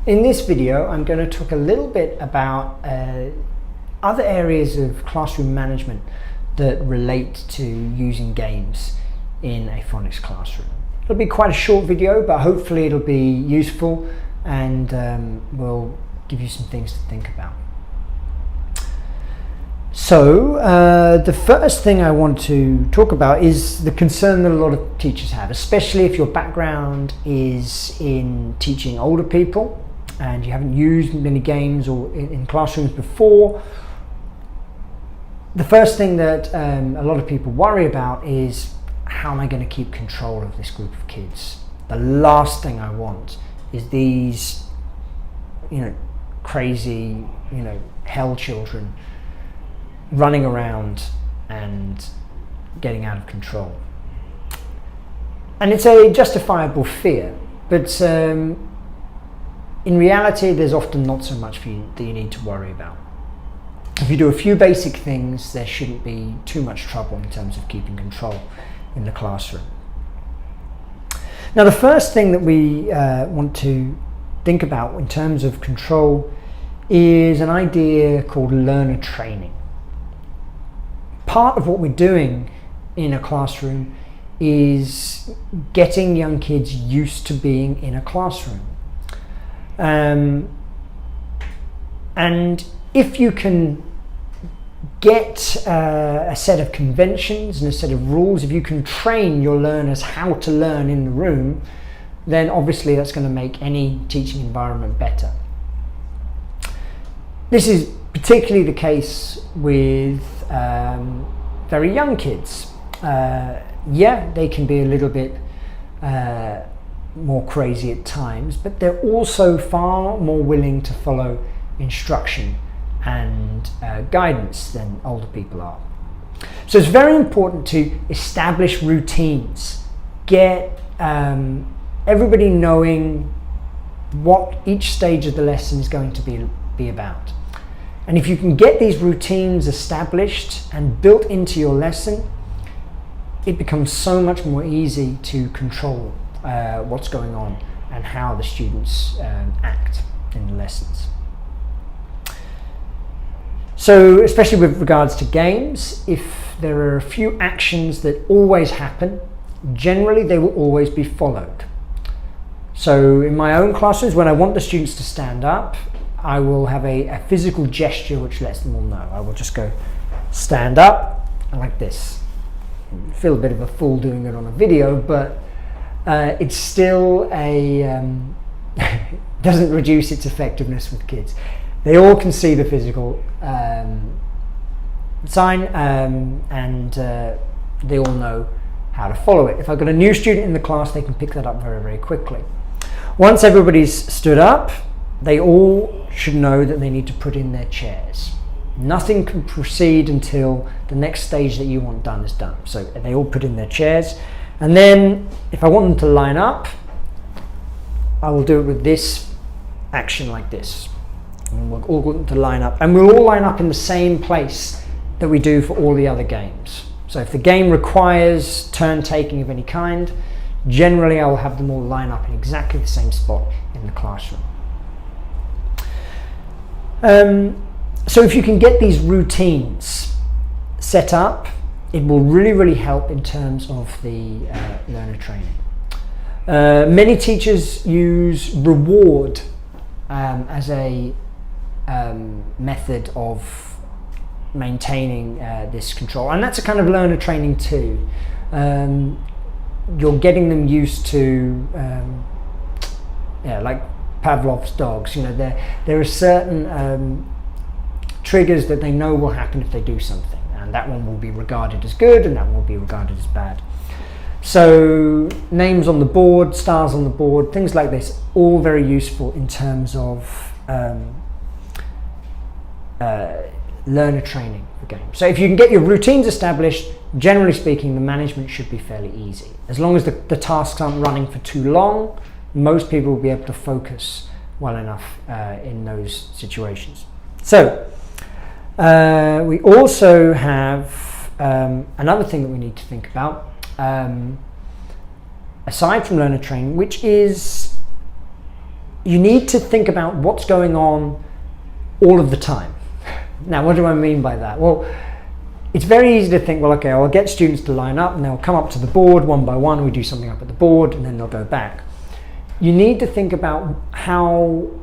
In this video, I'm going to talk a little bit about other areas of classroom management that relate to using games in a phonics classroom. It'll be quite a short video, but hopefully it'll be useful and will give you some things to think about. So the first thing I want to talk about is the concern that a lot of teachers have, especially if your background is in teaching older people and you haven't used many games or in classrooms before. The first thing that a lot of people worry about is, how am I going to keep control of this group of kids? The last thing I want is these, crazy, hell children running around and getting out of control. And it's a justifiable fear, but in reality there's often not so much that you need to worry about. If you do a few basic things, there shouldn't be too much trouble in terms of keeping control in the classroom. Now, the first thing that we want to think about in terms of control is an idea called learner training. Part of what we're doing in a classroom is getting young kids used to being in a classroom. And if you can get a set of conventions and a set of rules, if you can train your learners how to learn in the room, then obviously that's going to make any teaching environment better. This is particularly the case with very young kids. They can be a little bit more crazy at times, but they're also far more willing to follow instruction and guidance than older people are. So it's very important to establish routines, get everybody knowing what each stage of the lesson is going to be about. And if you can get these routines established and built into your lesson, it becomes so much more easy to control what's going on and how the students act in the lessons. So, especially with regards to games, if there are a few actions that always happen, generally they will always be followed. So in my own classrooms, when I want the students to stand up, I will have a physical gesture which lets them all know. I will just go stand up and like this. I feel a bit of a fool doing it on a video, but it's still doesn't reduce its effectiveness with kids. They all can see the physical sign and they all know how to follow it. If I've got a new student in the class, they can pick that up very, very quickly. Once everybody's stood up, they all should know that they need to put in their chairs. Nothing can proceed until the next stage that you want done is done. So they all put in their chairs. And then if I want them to line up, I will do it with this action like this. And we'll all want them to line up. And we'll all line up in the same place that we do for all the other games. So if the game requires turn taking of any kind, generally I will have them all line up in exactly the same spot in the classroom. So if you can get these routines set up, it will really, really help in terms of the learner training. Many teachers use reward as a method of maintaining this control, and that's a kind of learner training too. You're getting them used to like Pavlov's dogs. There are certain triggers that they know will happen if they do something, and that one will be regarded as good and that one will be regarded as bad. So names on the board, stars on the board, things like this, all very useful in terms of learner training for games. So if you can get your routines established, generally speaking, the management should be fairly easy. As long as the tasks aren't running for too long, most people will be able to focus well enough in those situations. So we also have another thing that we need to think about, aside from learner training, which is you need to think about what's going on all of the time. Now, what do I mean by that? Well, it's very easy to think, well, okay, I'll get students to line up and they'll come up to the board one by one, we do something up at the board, and then they'll go back. You need to think about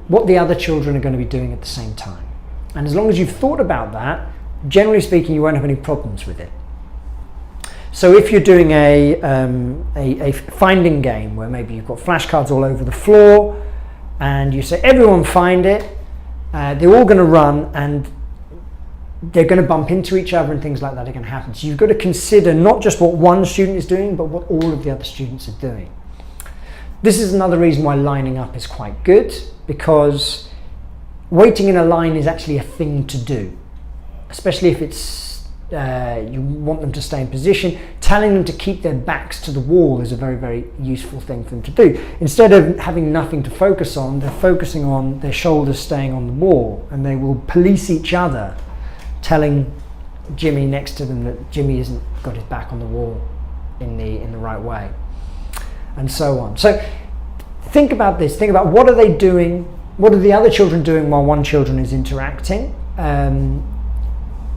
what the other children are going to be doing at the same time. And as long as you've thought about that, generally speaking, you won't have any problems with it. So if you're doing a finding game where maybe you've got flashcards all over the floor and you say, everyone find it, they're all going to run and they're going to bump into each other and things like that are going to happen. So you've got to consider not just what one student is doing, but what all of the other students are doing. This is another reason why lining up is quite good, because waiting in a line is actually a thing to do, especially if it's you want them to stay in position. Telling them to keep their backs to the wall is a very, very useful thing for them to do. Instead of having nothing to focus on, they're focusing on their shoulders staying on the wall, and they will police each other, telling Jimmy next to them that Jimmy hasn't got his back on the wall in the right way, and so on. So think about this. Think about what are they doing, what are the other children doing while one children is interacting.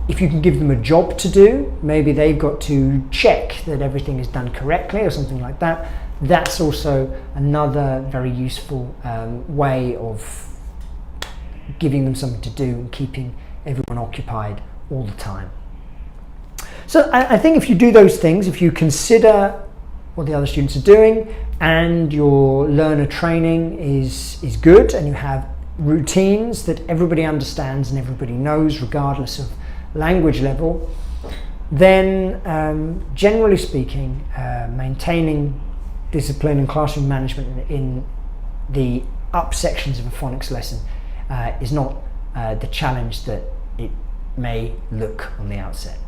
If you can give them a job to do, maybe they've got to check that everything is done correctly or something like that. That's also another very useful way of giving them something to do and keeping everyone occupied all the time. So I think if you do those things, if you consider what the other students are doing and your learner training is good, and you have routines that everybody understands and everybody knows regardless of language level, then generally speaking, maintaining discipline and classroom management in the up sections of a phonics lesson is not the challenge that it may look on the outset.